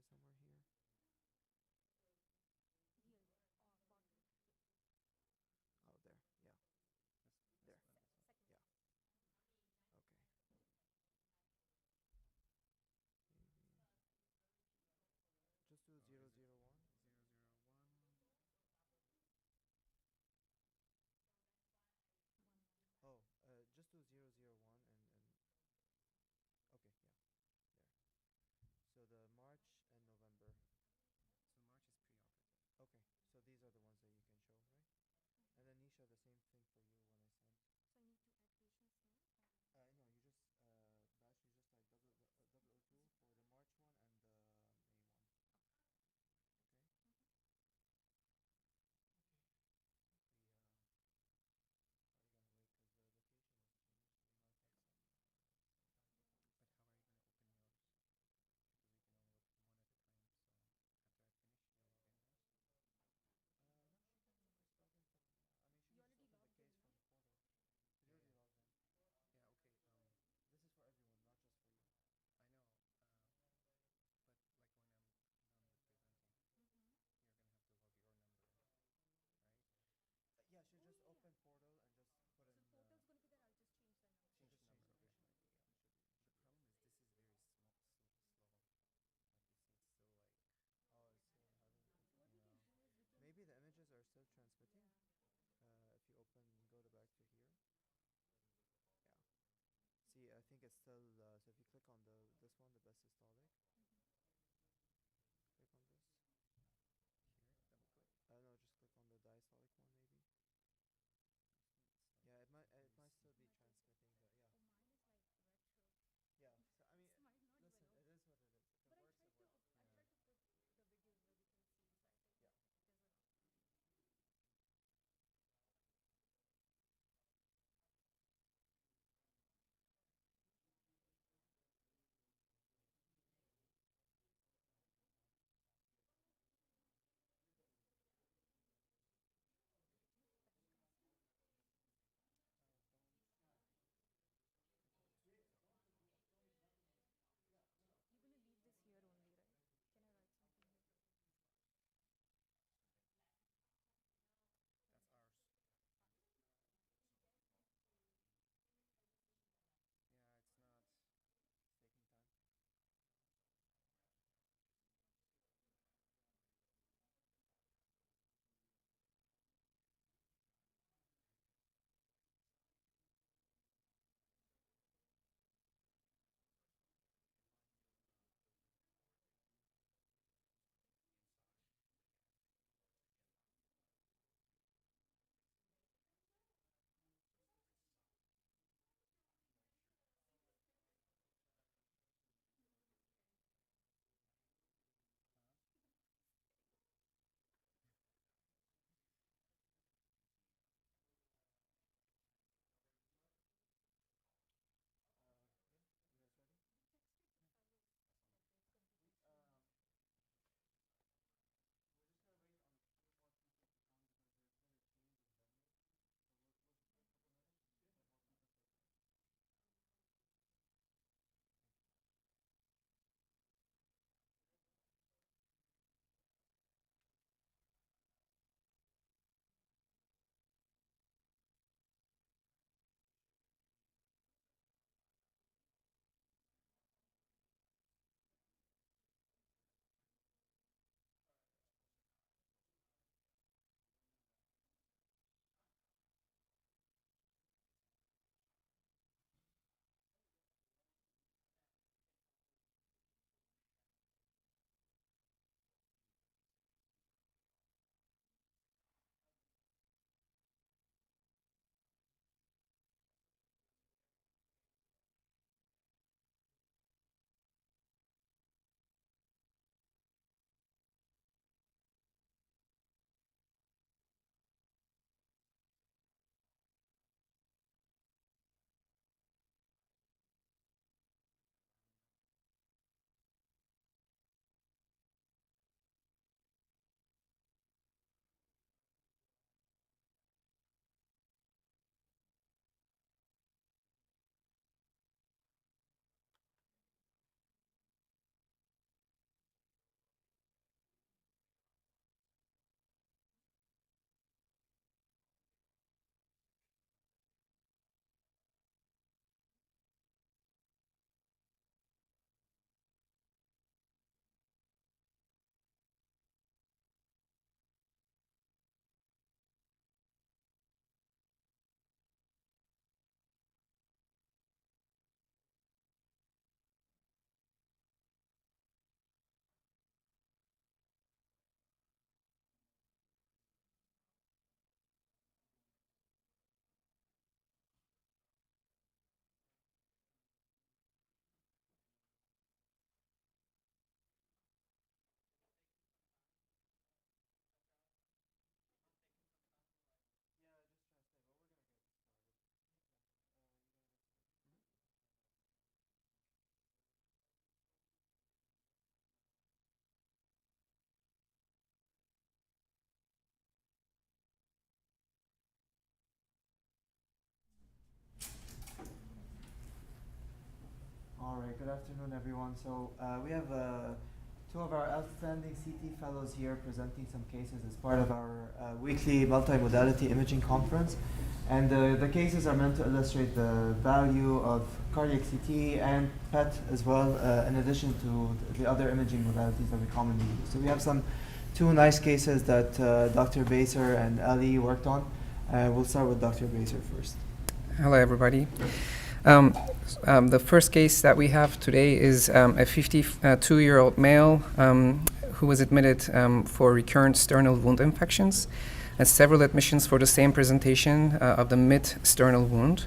somewhere here. Here, bottom. Here. Oh, there. Yeah. This There. one, this one. Second. Yeah. Okay. Maybe just do Oh, 001. 001. One. Oh, just do 001 and okay, yeah, there. So the March and November. So March is preoperative. Okay, so these are the ones that you can show, right? And then Nisha, the same thing for you when I sent. So I need to add patient's name. No, you just batch. You just type double O two for the March one and the May one. Okay. Okay. We probably gonna wait because the location was changed, so we might take some time before we But start. how are you going to open yours? Because we can only open one at a time. So after I finish, you'll log in yours. No, she can just log in from. I mean, she You can just already open the logged in, case no? from the portal. She's Yeah, already yeah. logged in. Yeah. Okay. This is for everyone, not just for you. I know. But like when I'm done with presenting, you're gonna have to log your number in, right? Yeah, she Oh, just yeah, open yeah. portal and just put So in. the portal's going to be there. I'll just change the number. She Change just the changed number. it. It Okay. should be. Yeah, it should be. It The should be problem okay. is this is very slow. Like you see, it's still like. Oh, it's still having. What we can do is we can. Maybe the images are still transmitting. Yeah. If you open, go to back to here. Yeah. See, I think it's still. So if you click on this one, the best systolic. Click on this. Here, double click. No, just click on the diastolic one, maybe. You see, it's like. Yeah, it might very still be Might be. transmitting, but yeah. Oh, mine is like retro. Yeah. So I mean, This might not listen, even it open. is what it is. If it But works, it works. I Yeah. tried to put the videos where we can see beside it. Yeah. It doesn't open. All right, good afternoon, everyone. So we have two of our outstanding CT fellows here presenting some cases as part of our weekly multi-modality imaging conference. And the cases are meant to illustrate the value of cardiac CT and PET as well, in addition to the other imaging modalities that we commonly use. So we have two nice cases that Dr. Baser and Ali worked on. We'll start with Dr. Baser first. Hello, everybody. The first case that we have today is a 52-year-old male who was admitted for recurrent sternal wound infections and several admissions for the same presentation of the mid-sternal wound.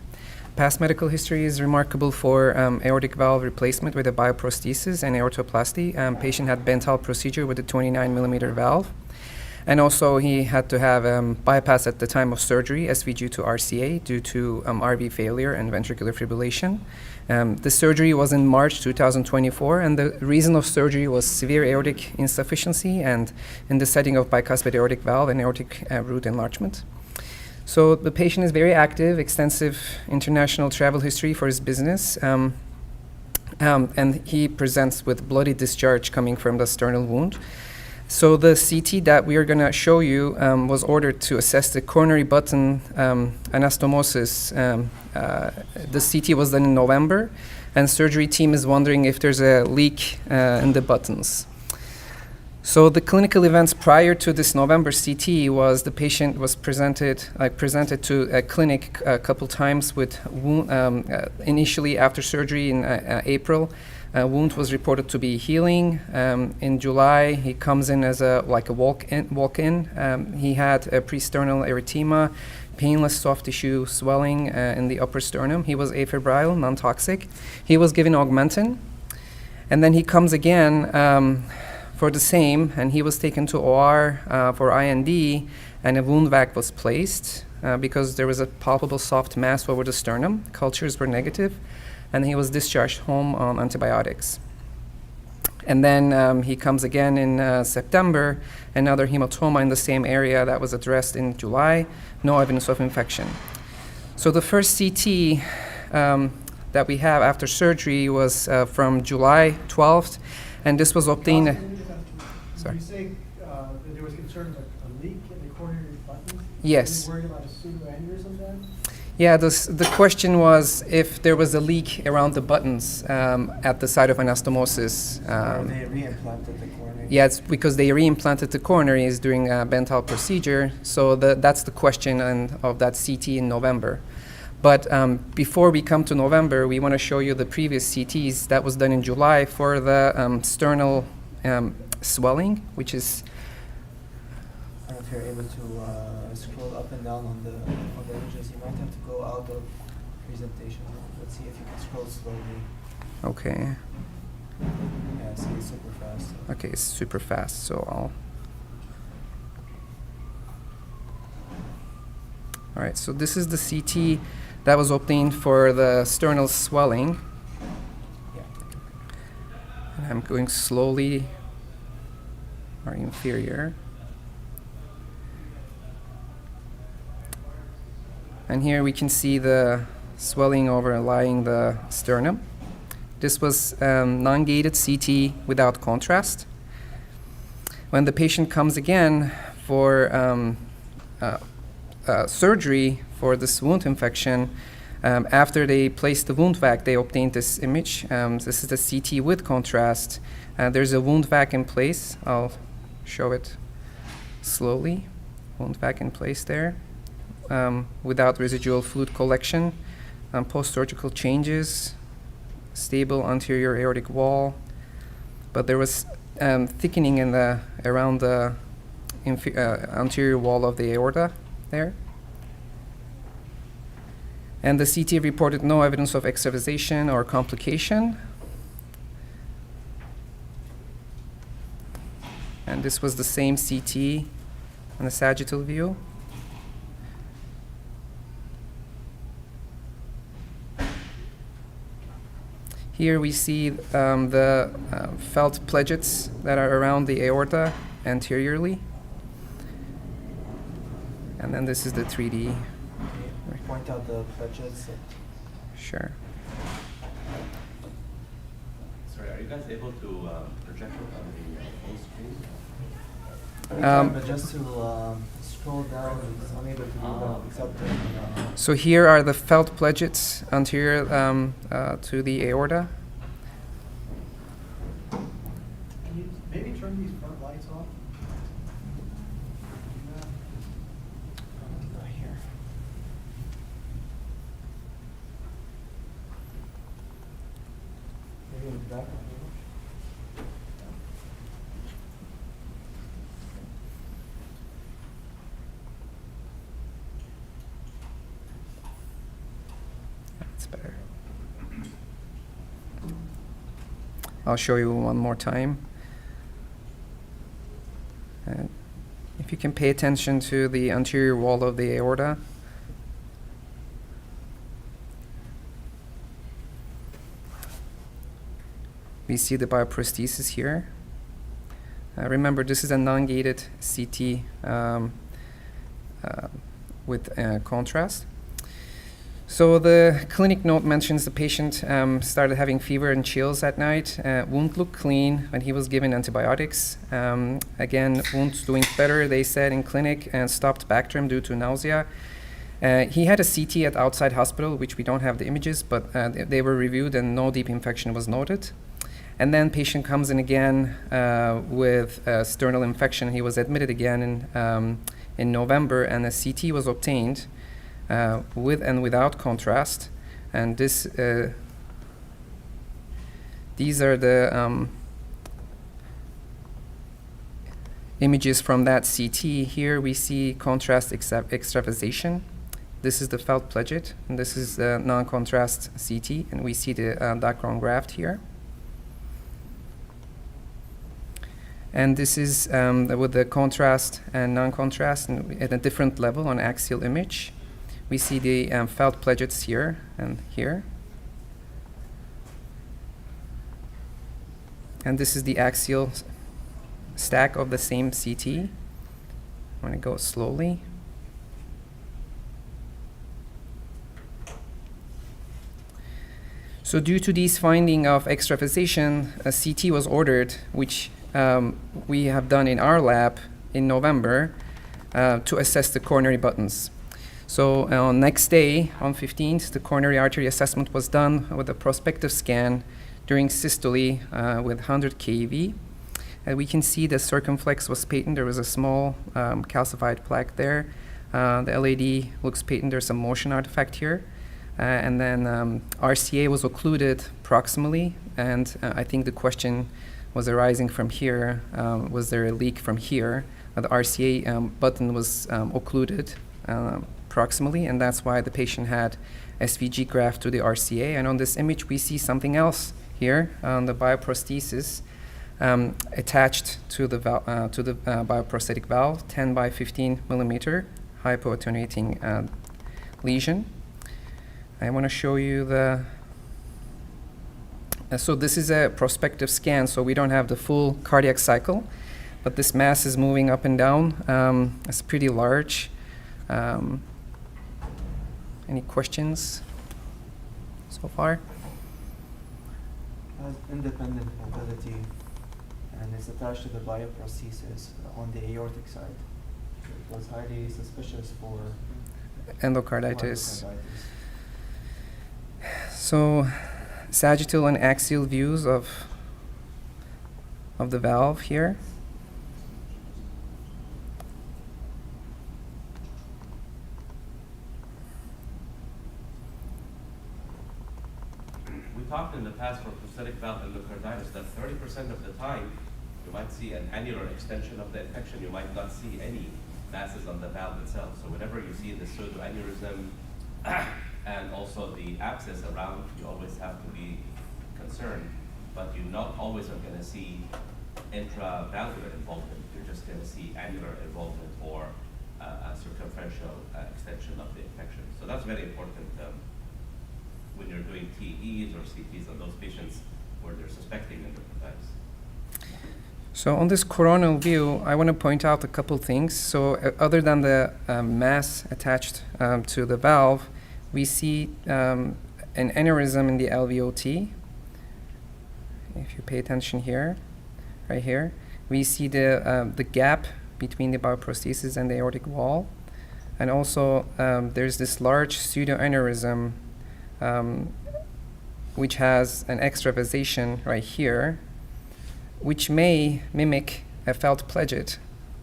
Past medical history is remarkable for aortic valve replacement with a bioprosthesis and aortoplasty. Patient had Bentall procedure with a 29mm valve. And also he had to have bypass at the time of surgery, SVG to RCA, due to RV failure and ventricular fibrillation. The surgery was in March 2024, and the reason of surgery was severe aortic insufficiency and in the setting of bicuspid aortic valve and aortic root enlargement. So the patient is very active, extensive international travel history for his business, and he presents with bloody discharge coming from the sternal wound. So the CT that we are going to show you was ordered to assess the coronary button anastomosis. The CT was done in November, and surgery team is wondering if there's a leak in the buttons. So the clinical events prior to this November CT was the patient was presented to a clinic a couple times with wound, initially after surgery in April. Wound was reported to be healing. In July, he comes in as a walk-in. He had a pre-sternal erythema, painless soft tissue swelling in the upper sternum. He was afebrile, non-toxic. He was given Augmentin. And then he comes again for the same, and he was taken to OR for IND, and a wound vac was placed because there was a palpable soft mass over the sternum. Cultures were negative. And he was discharged home on antibiotics. And then he comes again in September, another hematoma in the same area that was addressed in July, no evidence of infection. So the first CT that we have after surgery was from July 12th, and this was obtained. Sorry. You say that there was concern about a leak in the coronary buttons? Yes. Were you worried about a pseudoaneurysm then? Yeah, the question was if there was a leak around the buttons at the site of anastomosis. Or they reimplanted the coronary? Yeah, it's because they reimplanted the coronaries during a Bentall procedure. So that's the question of that CT in November. But before we come to November, we want to show you the previous CTs that was done in July for the sternal swelling, which is. I don't know if you're able to scroll up and down on the images. You might have to go out of presentation. Let's see if you can scroll slowly. Okay. Yeah, see, it's super fast. So. Okay, it's super fast, so I'll. All right, so this is the CT that was obtained for the sternal swelling. Yeah. And I'm going slowly, or inferior. And here we can see the swelling overlying the sternum. This was non-gated CT without contrast. When the patient comes again for surgery for this wound infection, after they placed the wound vac, they obtained this image. This is the CT with contrast. There's a wound vac in place. I'll show it slowly. Wound vac in place there. Without residual fluid collection, post-surgical changes, stable anterior aortic wall, but there was thickening around the anterior wall of the aorta there. And the CT reported no evidence of extravasation or complication. And this was the same CT on the sagittal view. Here we see the felt pledgets that are around the aorta anteriorly. And then this is the 3D. Point out the pledgets. Sure. guys able to project it on the full screen? But just to scroll down, it's unable to do that except So here are the felt pledgets anterior to the aorta. Can you maybe turn these front lights off? here. Maybe in the back. That's better. I'll show you one more time. And if you can pay attention to the anterior wall of the aorta. We see the bioprosthesis here. Remember, this is a non-gated CT with contrast. So the clinic note mentions the patient started having fever and chills at night. Wound looked clean when he was given antibiotics. Again, wound's doing better, they said in clinic, and stopped Bactrim due to nausea. He had a CT at outside hospital, which we don't have the images, but they were reviewed and no deep infection was noted. And then patient comes in again with a sternal infection. He was admitted again in November, and a CT was obtained with and without contrast. And this, these are the images from that CT. Here we see contrast extravasation. This is the felt pledget, and this is the non-contrast CT, and we see the background graft here. And this is with the contrast and non-contrast at a different level on axial image. We see the felt pledgets here and here. And this is the axial stack of the same CT. I'm going to go slowly. So due to these findings of extravasation, a CT was ordered, which we have done in our lab in November to assess the coronary buttons. So on next day, on 15th, the coronary artery assessment was done with a prospective scan during systole with 100 keV. And we can see the circumflex was patent. There was a small calcified plaque there. The LAD looks patent. There's some motion artifact here. And then RCA was occluded proximally. And I think the question was arising from here. Was there a leak from here? The RCA button was occluded proximally, and that's why the patient had SVG graft to the RCA. And on this image, we see something else here on the bioprosthesis attached to the bioprosthetic valve, 10 by 15 millimeter hypoattenuating lesion. I want to show you the. So this is a prospective scan, so we don't have the full cardiac cycle, but this mass is moving up and down. It's pretty large. Any questions so far? Has independent mobility and is attached to the bioprosthesis on the aortic side. It was highly suspicious for Endocarditis. So sagittal and axial views of the valve here. We talked in the past for prosthetic valve endocarditis that 30% of the time you might see an annular extension of the infection. You might not see any masses on the valve itself. So whenever you see the pseudoaneurysm and also the abscess around, you always have to be concerned. But you not always are going to see intravalvular involvement. You're just going to see annular involvement or a circumferential extension of the infection. So that's very important when you're doing TEs or CTs on those patients where they're suspecting endocarditis. So on this coronal view, I want to point out a couple things. So other than the mass attached to the valve, we see an aneurysm in the LVOT if you pay attention here, right here, we see the gap between the bioprosthesis and the aortic wall. And also, there's this large pseudoaneurysm which has an extravasation right here, which may mimic a felt pledget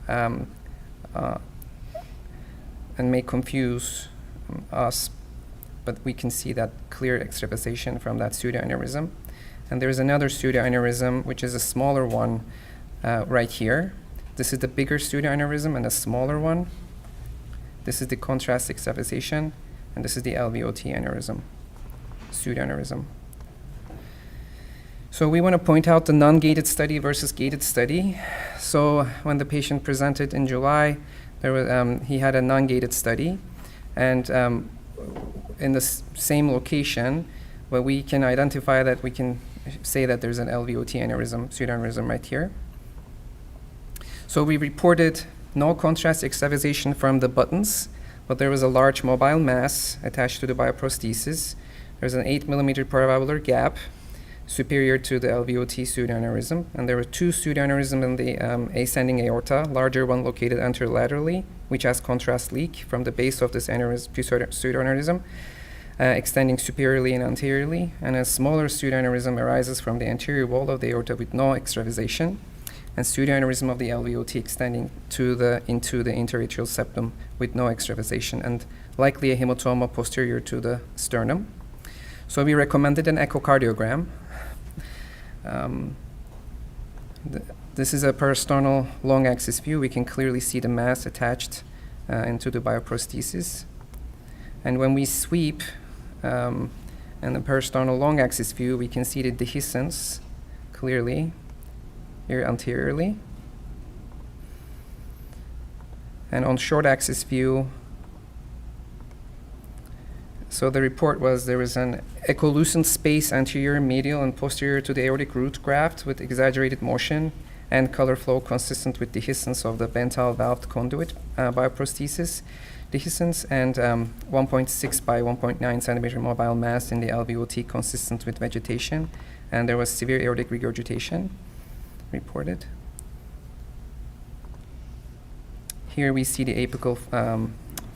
and may confuse us, but we can see that clear extravasation from that pseudoaneurysm. And there's another pseudoaneurysm, which is a smaller one right here. This is the bigger pseudoaneurysm and a smaller one. This is the contrast extravasation, and this is the LVOT aneurysm, pseudoaneurysm. So we want to point out the non-gated study versus gated study. So when the patient presented in July, there was, he had a non-gated study, and in the same location, where we can identify that we can say that there's an LVOT aneurysm, pseudoaneurysm right here. So we reported no contrast extravasation from the buttons, but there was a large mobile mass attached to the bioprosthesis. There's an 8 millimeter paravalvular gap superior to the LVOT pseudoaneurysm, and there were two pseudoaneurysms in the ascending aorta, larger one located anterolaterally, which has contrast leak from the base of this pseudoaneurysm, extending superiorly and anteriorly, and a smaller pseudoaneurysm arises from the anterior wall of the aorta with no extravasation, and pseudoaneurysm of the LVOT extending into the interatrial septum with no extravasation, and likely a hematoma posterior to the sternum. So we recommended an echocardiogram. This is a peristernal long axis view. We can clearly see the mass attached into the bioprosthesis. And when we sweep in the peristernal long axis view, we can see the dehiscence clearly here anteriorly. And on short axis view, so the report was there was an echolucent space anterior, medial, and posterior to the aortic root graft with exaggerated motion and color flow consistent with dehiscence of the Bentall valved conduit bioprosthesis dehiscence, and 1.6 by 1.9 centimeter mobile mass in the LVOT consistent with vegetation, and there was severe aortic regurgitation reported. Here we see the apical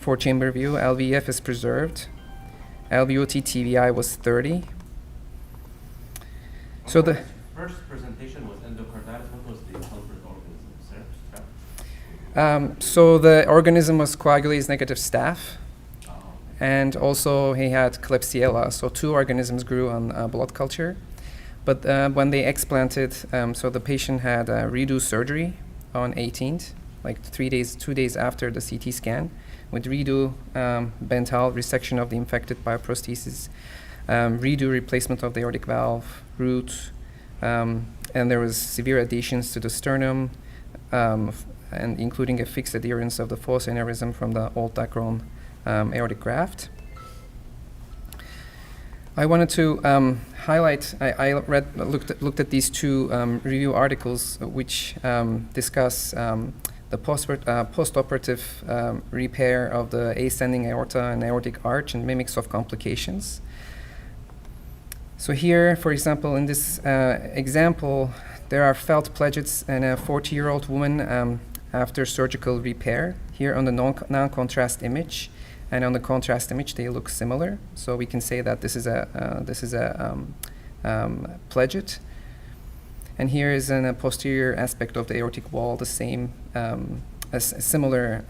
four-chamber view. LVEF is preserved. LVOT TVI was 30. So the first presentation was endocarditis. What was the culprit organism, sir? so the organism was coagulase negative staph, Oh. and also he had Klebsiella. So two organisms grew on blood culture. But when they explanted, so the patient had redo surgery on 18th, like 2 days after the CT scan, with redo Bentall resection of the infected bioprosthesis, redo replacement of the aortic valve, root, and there was severe adhesions to the sternum, and including a fixed adherence of the fossa aneurysm from the old Dacron aortic graft. I wanted to highlight, I looked at these two review articles which discuss the postoperative repair of the ascending aorta and aortic arch and mimics of complications. So here, for example, in this example, there are felt pledgets in a 40-year-old woman after surgical repair. Here on the non-contrast image, and on the contrast image, they look similar. So we can say that this is a pledget. And here is in a posterior aspect of the aortic wall, the same, a similar,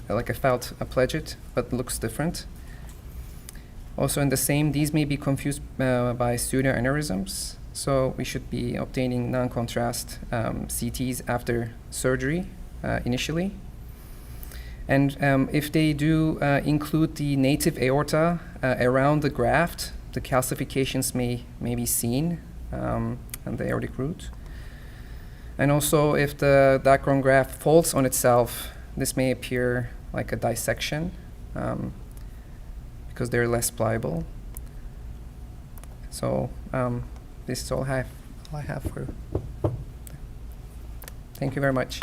like a felt pledget, but looks different. Also in the same, these may be confused by pseudoaneurysms. So we should be obtaining non-contrast CTs after surgery initially. And if they do include the native aorta around the graft, the calcifications may be seen on the aortic root. And also if the Dacron graft folds on itself, this may appear like a dissection because they're less pliable. So this is all I have for you. Thank you very much.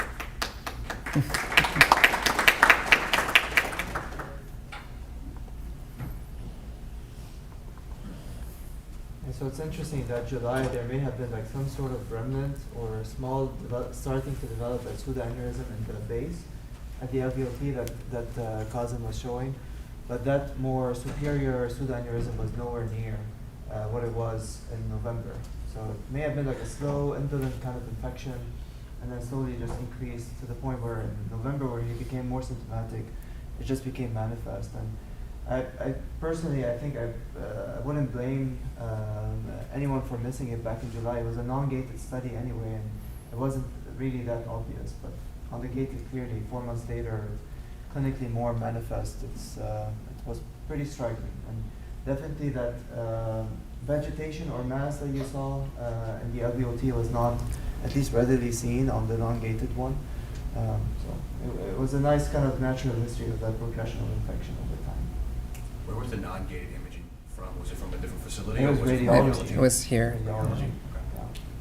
So it's interesting that July there may have been like some sort of remnant or small starting to develop a pseudoaneurysm in the base at the LVOT that Kazim was showing, but that more superior pseudoaneurysm was nowhere near what it was in November. So it may have been like a slow indolent kind of infection, and then slowly just increased to the point where in November, where he became more symptomatic, it just became manifest. And I personally, I think I wouldn't blame anyone for missing it back in July. It was a non-gated study anyway, and it wasn't really that obvious. But on the gated, clearly, 4 months later, clinically more manifest. It was pretty striking, and definitely that vegetation or mass that you saw in the LVOT was not at least readily seen on the non-gated one. So it was a nice kind of natural history of that progression of infection over time. Where was the non-gated imaging from? Was it from a different facility? It or was was radiology. It was here. Radiology. Okay.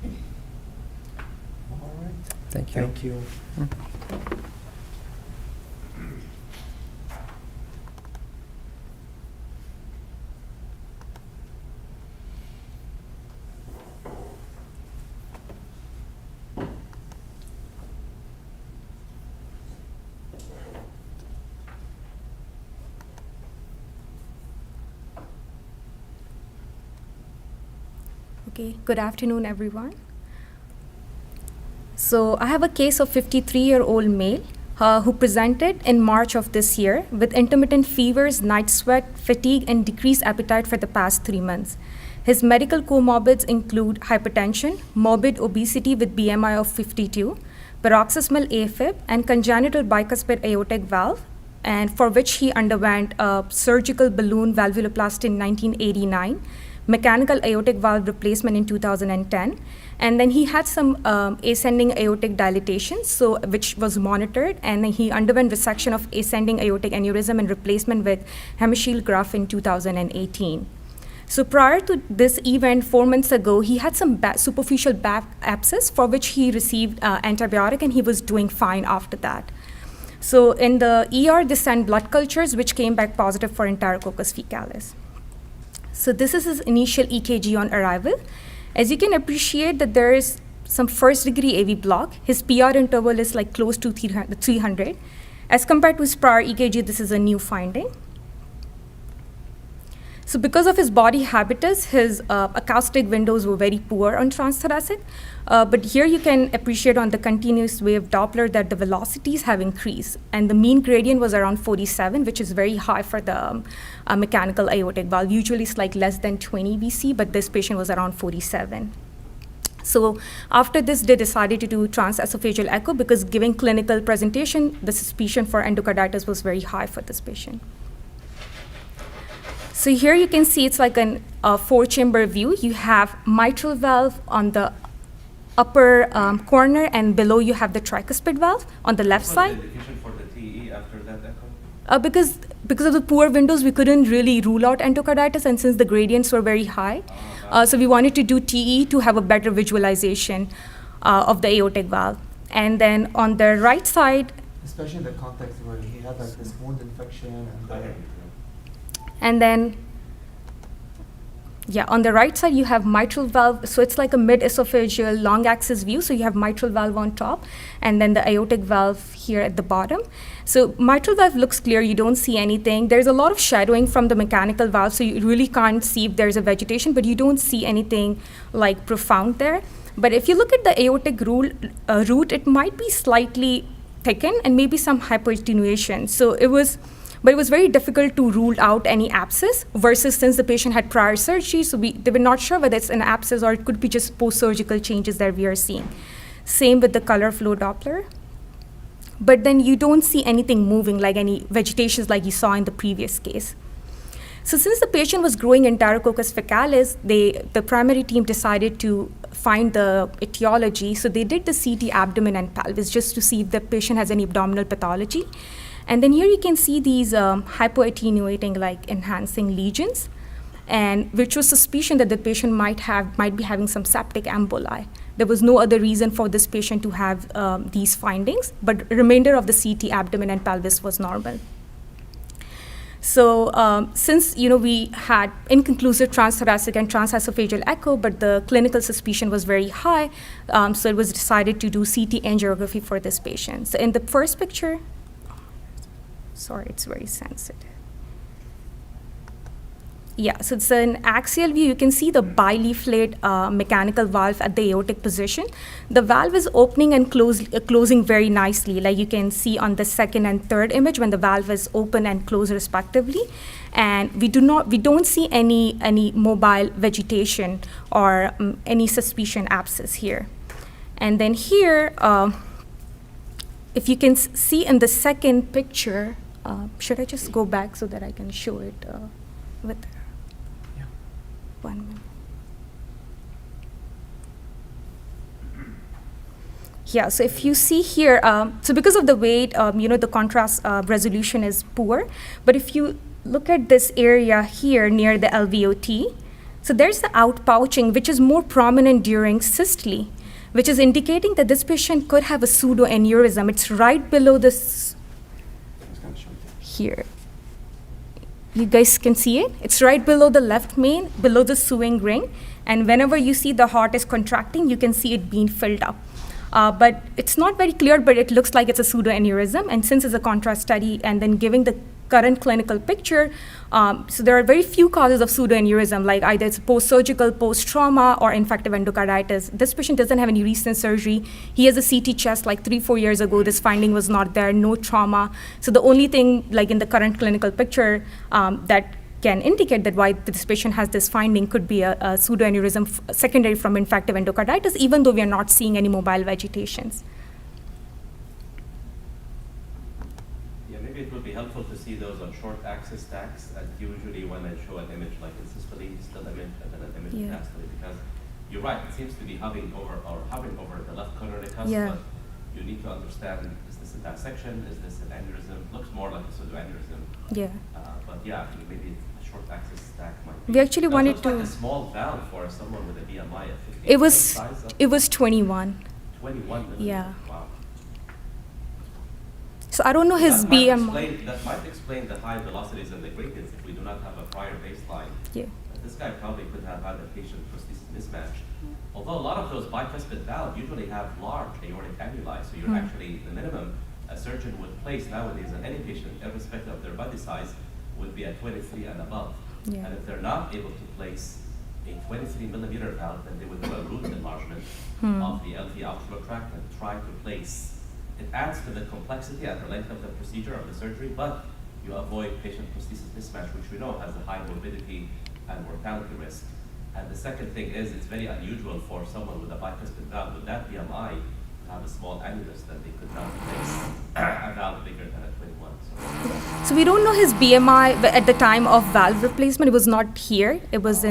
Yeah. All right. Thank you. Thank you. Mm. Okay, good afternoon, everyone. So I have a case of 53-year-old male who presented in March of this year with intermittent fevers, night sweat, fatigue, and decreased appetite for the past 3 months. His medical comorbids include hypertension, morbid obesity with BMI of 52, paroxysmal AFib, and congenital bicuspid aortic valve, and for which he underwent a surgical balloon valvuloplasty in 1989, mechanical aortic valve replacement in 2010, and then he had some ascending aortic dilatation, so which was monitored, and then he underwent resection of ascending aortic aneurysm and replacement with hemoshield graft in 2018. So prior to this event, 4 months ago, he had some superficial back abscess for which he received antibiotic, and he was doing fine after that. So in the ER, they sent blood cultures, which came back positive for Enterococcus fecalis. So this is his initial EKG on arrival. As you can appreciate that there is some first degree AV block. His PR interval is like close to 300. As compared to his prior EKG, this is a new finding. So because of his body habitus, his acoustic windows were very poor on transthoracic. But here you can appreciate on the continuous wave Doppler that the velocities have increased. And the mean gradient was around 47, which is very high for the mechanical aortic valve. Usually it's like less than 20 VC, but this patient was around 47. So after this, they decided to do transesophageal echo because given clinical presentation, the suspicion for endocarditis was very high for this patient. So here you can see it's like a 4-chamber view. You have mitral valve on the upper corner, and below you have the tricuspid valve on the left side. What was the indication for the TE after that echo? Because of the poor windows, we couldn't really rule out endocarditis, and since the gradients were very high, so we wanted to do TE to have a better visualization of the aortic valve. And then on the right side, Especially in the context where he had like this wound infection and then, yeah, on the right side, you have mitral valve. So it's like a mid-esophageal long axis view. So you have mitral valve on top, and then the aortic valve here at the bottom. So mitral valve looks clear. You don't see anything. There's a lot of shadowing from the mechanical valve, so you really can't see if there's a vegetation, but you don't see anything like profound there. But if you look at the aortic root, it might be slightly thickened and maybe some hypoattenuation. So it was very difficult to rule out any abscess versus since the patient had prior surgery, so they were not sure whether it's an abscess or it could be just post-surgical changes that we are seeing. Same with the color flow Doppler. But then you don't see anything moving like any vegetations like you saw in the previous case. So since the patient was growing Enterococcus fecalis, the primary team decided to find the etiology. So they did the CT abdomen and pelvis just to see if the patient has any abdominal pathology. And then here you can see these hypoattenuating, like enhancing lesions, and which was suspicion that the patient might be having some septic emboli. There was no other reason for this patient to have these findings, but remainder of the CT abdomen and pelvis was normal. So since we had inconclusive transthoracic and transesophageal echo, but the clinical suspicion was very high, so it was decided to do CT angiography for this patient. So in the first picture, sorry, it's very sensitive. Yeah, so it's an axial view. You can see the bileaflet mechanical valve at the aortic position. The valve is opening and closing very nicely, like you can see on the second and third image when the valve is open and closed respectively. And we don't see any mobile vegetation or any suspicion abscess here. And then here, if you can see in the second picture, should I just go back so that I can show it with 1 minute? Yeah, so if you see here, so because of the weight, the contrast resolution is poor. But if you look at this area here near the LVOT, so there's the outpouching, which is more prominent during systole, which is indicating that this patient could have a pseudoaneurysm. It's right below this here. You guys can see it. It's right below the left main, below the sewing ring. And whenever you see the heart is contracting, you can see it being filled up. But it's not very clear, but it looks like it's a pseudoaneurysm. And since it's a contrast study, and then giving the current clinical picture, so there are very few causes of pseudoaneurysm, like either it's post-surgical, post-trauma, or infective endocarditis. This patient doesn't have any recent surgery. He has a CT chest like 3-4 years ago. This finding was not there, no trauma. So the only thing like in the current clinical picture that can indicate that why this patient has this finding could be a pseudoaneurysm secondary from infective endocarditis, even though we are not seeing any mobile vegetations. It would be helpful to see those on short axis stacks, and usually when I show an image like in systole, still image, and then an image in diastole, because you're right, it seems to be hovering over the left coronary cusp, but you need to understand, is this a dissection, is this an aneurysm? Looks more like a pseudoaneurysm. Yeah. But yeah, maybe a short axis stack might be. We actually wanted looks to. Like a small valve for someone with a BMI of 15. It was 21. 21 millimeters. Yeah. Wow. So I don't know his BMI. That might explain the high velocities and the gradients if we do not have a prior baseline. Yeah. This guy probably could have had a patient prosthesis mismatch. Although a lot of those bicuspid valves usually have large aortic annuli, so you're actually, the minimum a surgeon would place nowadays on any patient, irrespective of their body size, would be at 23 and above. Yeah. And if they're not able to place a 23 millimeter valve, then they would do a root enlargement of the LV outflow tract and try to place. It adds to the complexity and the length of the procedure of the surgery, but you avoid patient prosthesis mismatch, which we know has a high morbidity and mortality risk. And the second thing is, it's very unusual for someone with a bicuspid valve with that BMI to have a small annulus that they could not place a valve bigger than a 21. So we don't know his BMI at the time of valve replacement. It was not here. It was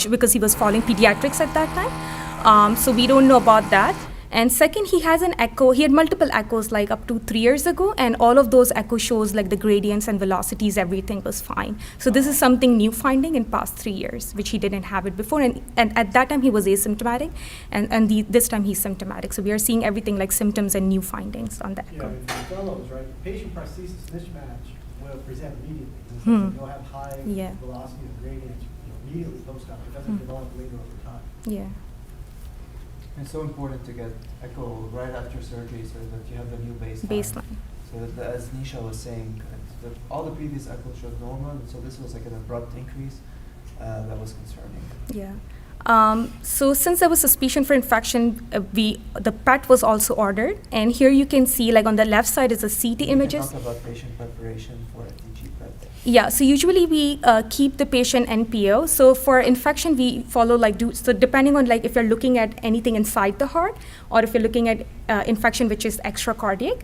because he was following pediatrics at that time. So we don't know about that. And second, he has an echo. He had multiple echoes like up to 3 years ago, and all of those echo shows like the gradients and velocities, everything was fine. So this is something new finding in past 3 years, which he didn't have it before. And at that time he was asymptomatic, and this time he's symptomatic. So we are seeing everything like symptoms and new findings on the echo. Yeah, I mean, the fellows, right? Patient prosthesis mismatch will present immediately. You'll have high velocity and gradients immediately post-op. It doesn't develop later over time. Yeah. It's so important to get echo right after surgery so that you have the new baseline. So that as Nisha was saying, all the previous echoes showed normal, and so this was like an abrupt increase that was concerning. Yeah. So since there was suspicion for infection, the PET was also ordered, and here you can see like on the left side is the CT images. Talk about patient preparation for FDG PET. Yeah, so usually we keep the patient NPO. So for infection, we follow so depending on like if you're looking at anything inside the heart or if you're looking at infection which is extracardiac.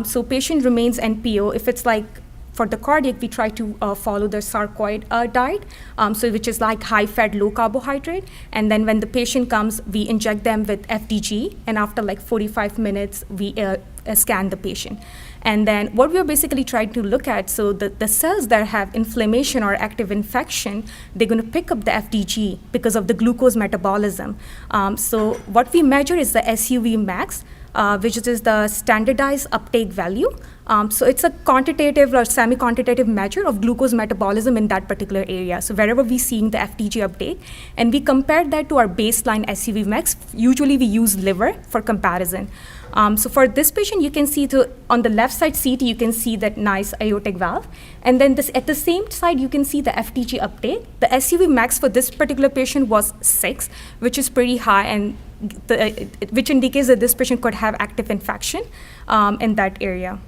So patient remains NPO. If it's like for the cardiac, we try to follow the sarcoid diet, so which is like high-fat, low-carbohydrate. And then when the patient comes, we inject them with FDG, and after like 45 minutes, we scan the patient. And then what we're basically trying to look at, so the cells that have inflammation or active infection, they're going to pick up the FDG because of the glucose metabolism. So what we measure is the SUV max, which is the standardized uptake value. So it's a quantitative or semi-quantitative measure of glucose metabolism in that particular area. So wherever we're seeing the FDG uptake, and we compare that to our baseline SUV max, usually we use liver for comparison. So for this patient, you can see on the left side CT, you can see that nice aortic valve. And then at the same side, you can see the FDG uptake. The SUV max for this particular patient was 6, which is pretty high, and which indicates that this patient could have active infection in that area.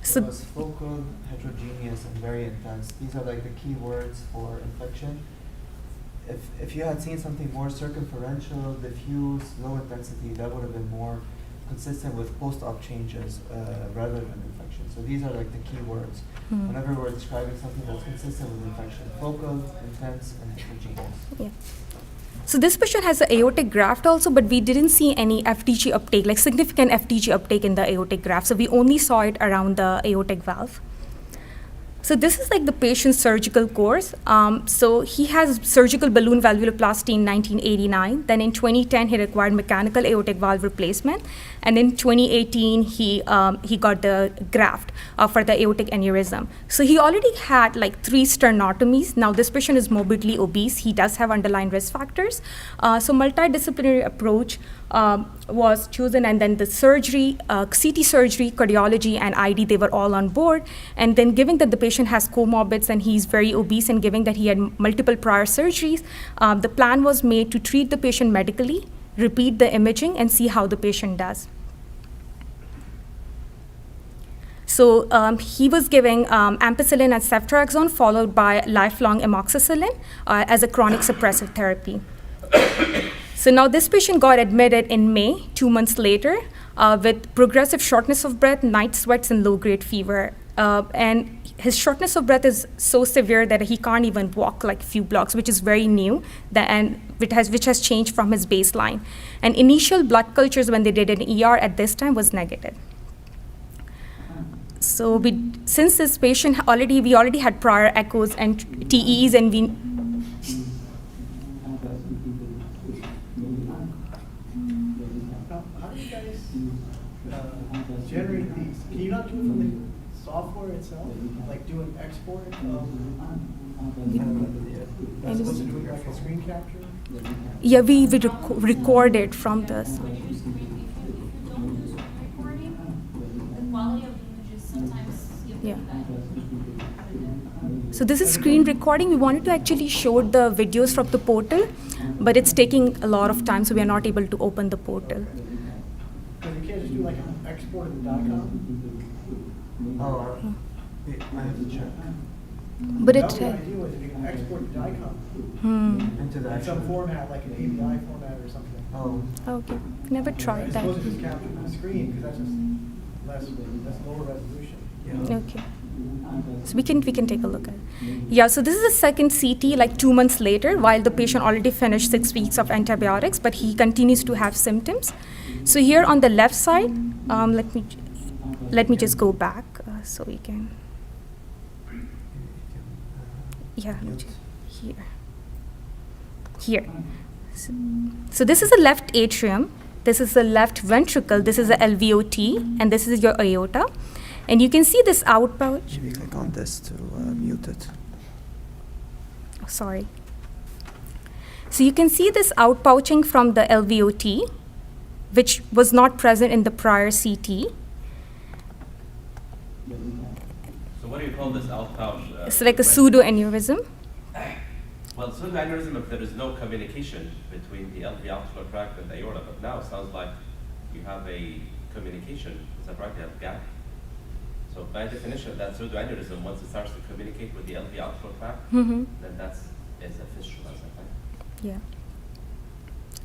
So it was focal, heterogeneous, and very intense. These are like the key words for infection. If you had seen something more circumferential, diffuse, low intensity, that would have been more consistent with post-op changes rather than infection. So these are like the key words whenever we're describing something that's consistent with infection: focal, intense, and heterogeneous. Yeah. So this patient has an aortic graft also, but we didn't see any FDG uptake, like significant FDG uptake in the aortic graft. So we only saw it around the aortic valve. So this is like the patient's surgical course. So he has surgical balloon valvuloplasty in 1989. Then in 2010, he required mechanical aortic valve replacement. And in 2018, he got the graft for the aortic aneurysm. So he already had like 3 sternotomies. Now this patient is morbidly obese. He does have underlying risk factors. So multidisciplinary approach was chosen, and then the surgery, CT surgery, cardiology, and ID, they were all on board. And then given that the patient has comorbids and he's very obese, and given that he had multiple prior surgeries, the plan was made to treat the patient medically, repeat the imaging, and see how the patient does. So he was giving ampicillin and ceftriaxone followed by lifelong amoxicillin as a chronic suppressive therapy. So now this patient got admitted in May, 2 months later, with progressive shortness of breath, night sweats, and low-grade fever. And his shortness of breath is so severe that he can't even walk like a few blocks, which is very new, and which has changed from his baseline. And initial blood cultures when they did an ER at this time was negative. So since this patient we already had prior echoes and TEEs, and we generate these? Can you not do it from the software itself? Like do an export of as opposed to doing like a screen capture? Yeah, we record it from this. When you use screen, if you don't do screen recording, the quality of the images sometimes Yeah. So this is screen recording. We wanted to actually show the videos from the portal, but it's taking a lot of time, so we are not able to open the portal. Because you can't just do like an export of the DICOM. Oh, I have to check. But That it. was the idea was if you can export the DICOM Into the in some actual. format, like an API format or something. Oh, Okay, never tried As that. opposed to just capturing the screen, because that's just that's lower resolution. yeah. Okay. So we can take a look at it. Yeah, so this is the second CT like 2 months later, while the patient already finished 6 weeks of antibiotics, but he continues to have symptoms. So here on the left side, let me just go back so we can. Yeah, here. So this is the left atrium. This is the left ventricle. This is the LVOT, and this is your aorta. And you can see this outpouch. Maybe click on this to mute it. Oh, sorry. So you can see this outpouching from the LVOT, which was not present in the prior CT. So what do you call this outpouch? It's like a pseudoaneurysm. Well, pseudoaneurysm if there is no communication between the alveolar tract and the aorta, but now it sounds like you have a communication. Is that right? You have a gap. So by definition, that pseudoaneurysm, once it starts to communicate with the alveolar tract, then that's a fistula, is that right? Yeah.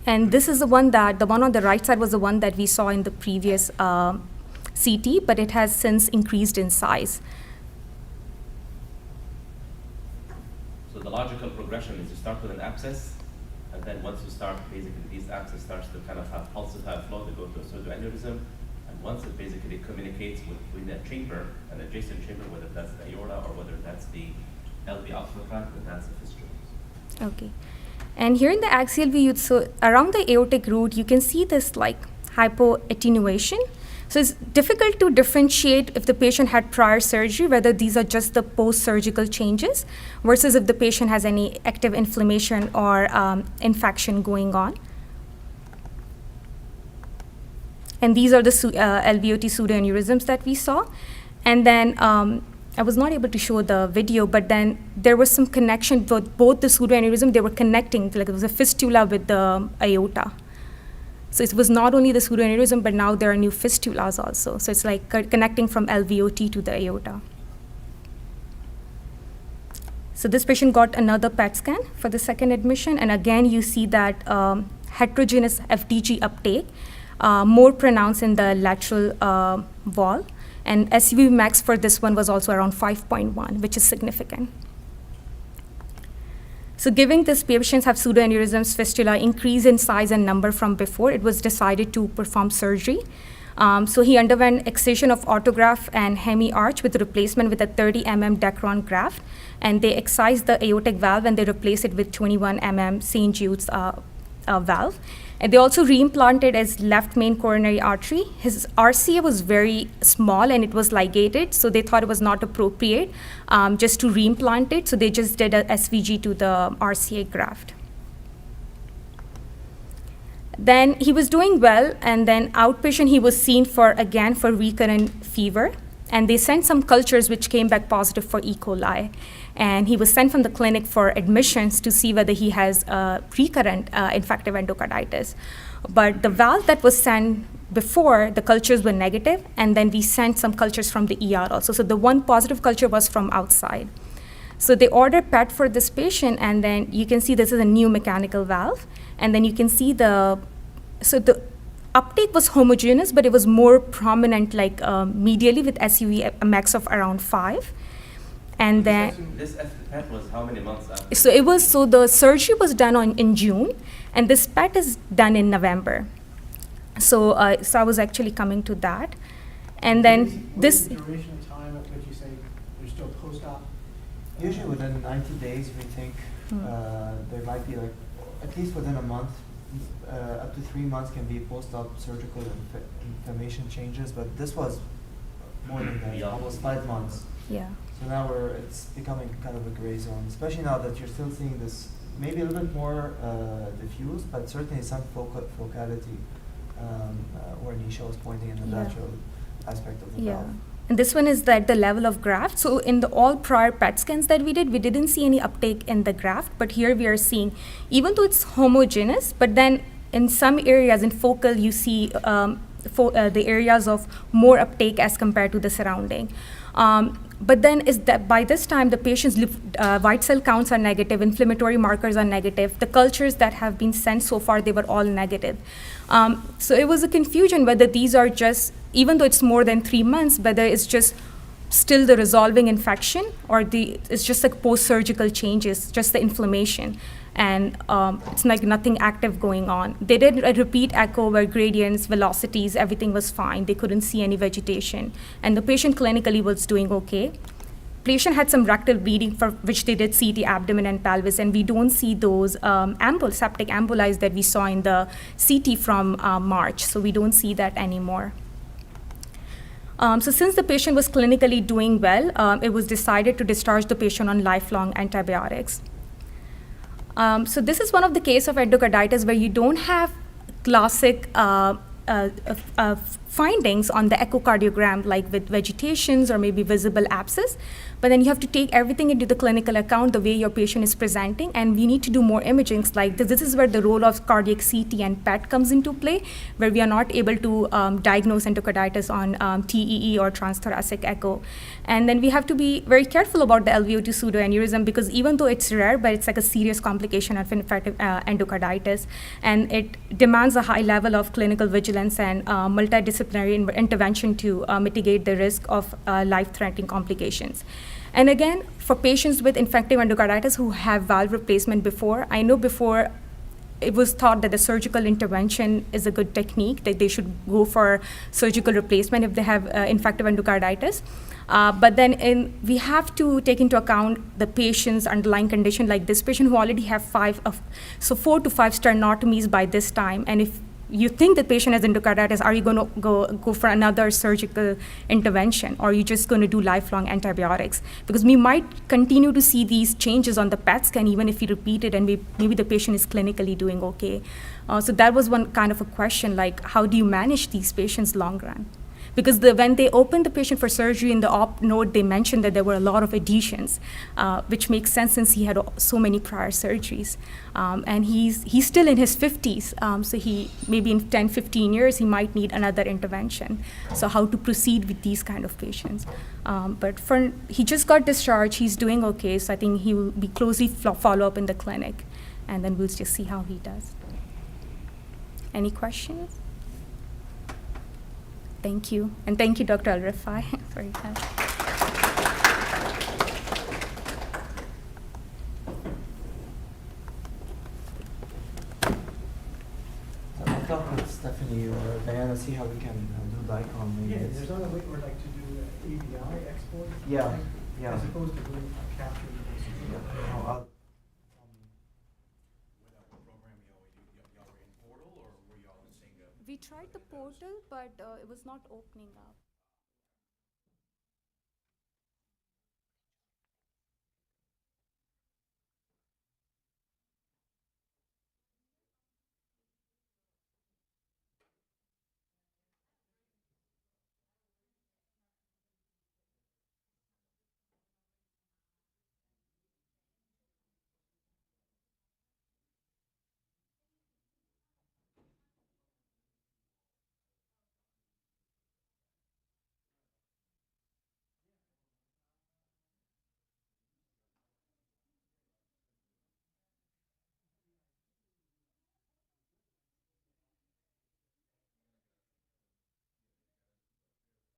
And this is the one on the right side was the one that we saw in the previous CT, but it has since increased in size. So the logical progression is you start with an abscess, and then once you start, basically, this abscess starts to kind of have pulsatile flow to go to a pseudoaneurysm, and once it basically communicates between that chamber, an adjacent chamber, whether that's the aorta or whether that's the alveolar tract, then that's a fistula. Okay. And here in the axial view, so around the aortic root, you can see this like hypoattenuation. So it's difficult to differentiate if the patient had prior surgery, whether these are just the post-surgical changes versus if the patient has any active inflammation or infection going on. And these are the LVOT pseudoaneurysms that we saw. And then I was not able to show the video, but then there was some connection with both the pseudoaneurysm, they were connecting, like it was a fistula with the aorta. So it was not only the pseudoaneurysm, but now there are new fistulas also. So it's like connecting from LVOT to the aorta. So this patient got another PET scan for the second admission, and again you see that heterogeneous FDG uptake, more pronounced in the lateral wall, and SUV max for this one was also around 5.1, which is significant. So given these patients have pseudoaneurysms, fistula, increase in size and number from before, it was decided to perform surgery. So he underwent excision of autograft and hemi-arch with replacement with a 30 mm Dacron graft, and they excised the aortic valve and they replaced it with 21 mm St. Jude's valve. And they also reimplanted his left main coronary artery. His RCA was very small and it was ligated, so they thought it was not appropriate just to reimplant it, so they just did a SVG to the RCA graft. Then he was doing well, and then outpatient he was seen for recurrent fever, and they sent some cultures which came back positive for E. coli. And he was sent from the clinic for admissions to see whether he has recurrent infective endocarditis. But the valve that was sent before, the cultures were negative, and then we sent some cultures from the ER also. So the one positive culture was from outside. So they ordered PET for this patient, and then you can see this is a new mechanical valve. And then you can see the uptake was homogeneous, but it was more prominent like medially with SUV max of around 5. And then this PET was how many months after? So the surgery was done in June, and this PET is done in November. So I was actually coming to that, and then What this. is the duration of time at which you say there's still post-op? Usually within 90 days, we think there might be like, at least within a month, up to 3 months can be post-op surgical inflammation changes, but this was more than that, Yeah. almost 5 months. Yeah. So now it's becoming kind of a gray zone, especially now that you're still seeing this maybe a little bit more diffuse, but certainly some focality where Nisha was pointing in the Yeah. lateral aspect of the Yeah. valve. And this one is at the level of graft. So in the all prior PET scans that we didn't see any uptake in the graft, but here we are seeing, even though it's homogeneous, but then in some areas in focal you see the areas of more uptake as compared to the surrounding. But then is that by this time the patient's white cell counts are negative, inflammatory markers are negative. The cultures that have been sent so far, they were all negative. So it was a confusion whether these are just, even though it's more than 3 months, whether it's just still the resolving infection or it's just like post-surgical changes, just the inflammation. And it's like nothing active going on. They did a repeat echo where gradients, velocities, everything was fine. They couldn't see any vegetation. And the patient clinically was doing okay. Patient had some rectal bleeding for which they did CT abdomen and pelvis, and we don't see those septic emboli that we saw in the CT from March. So we don't see that anymore. So since the patient was clinically doing well, it was decided to discharge the patient on lifelong antibiotics. So this is one of the cases of endocarditis where you don't have classic findings on the echocardiogram, like with vegetations or maybe visible abscess, but then you have to take everything into the clinical account, the way your patient is presenting, and we need to do more imagings like this. This is where the role of cardiac CT and PET comes into play, where we are not able to diagnose endocarditis on TEE or transthoracic echo. And then we have to be very careful about the LVOT pseudoaneurysm, because even though it's rare, but it's like a serious complication of infective endocarditis, and it demands a high level of clinical vigilance and multidisciplinary intervention to mitigate the risk of life-threatening complications. And again, for patients with infective endocarditis who have valve replacement before, I know before it was thought that the surgical intervention is a good technique, that they should go for surgical replacement if they have infective endocarditis. But then we have to take into account the patient's underlying condition, like this patient who already have 4 to 5 sternotomies by this time. And if you think the patient has endocarditis, are you going to go for another surgical intervention, or are you just going to do lifelong antibiotics? Because we might continue to see these changes on the PET scan even if we repeat it, and maybe the patient is clinically doing okay. So that was one kind of a question, like how do you manage these patients long run? Because when they opened the patient for surgery in the op note, they mentioned that there were a lot of adhesions, which makes sense since he had so many prior surgeries. And he's still in his 50s, so he maybe in 10, 15 years, he might need another intervention. So how to proceed with these kind of patients. But he just got discharged, he's doing okay, so I think he will be closely follow up in the clinic, and then we'll just see how he does. Any questions? Thank you. And thank you, Dr. Rifai, for your time. So I'll talk with Stephanie or Diana, see how we can do the icon. Maybe Yeah, there's another way, or like to do ABI export. Yeah, yeah. As opposed to doing capture. Yeah. No, I'll- We tried the portal, but it was not opening up.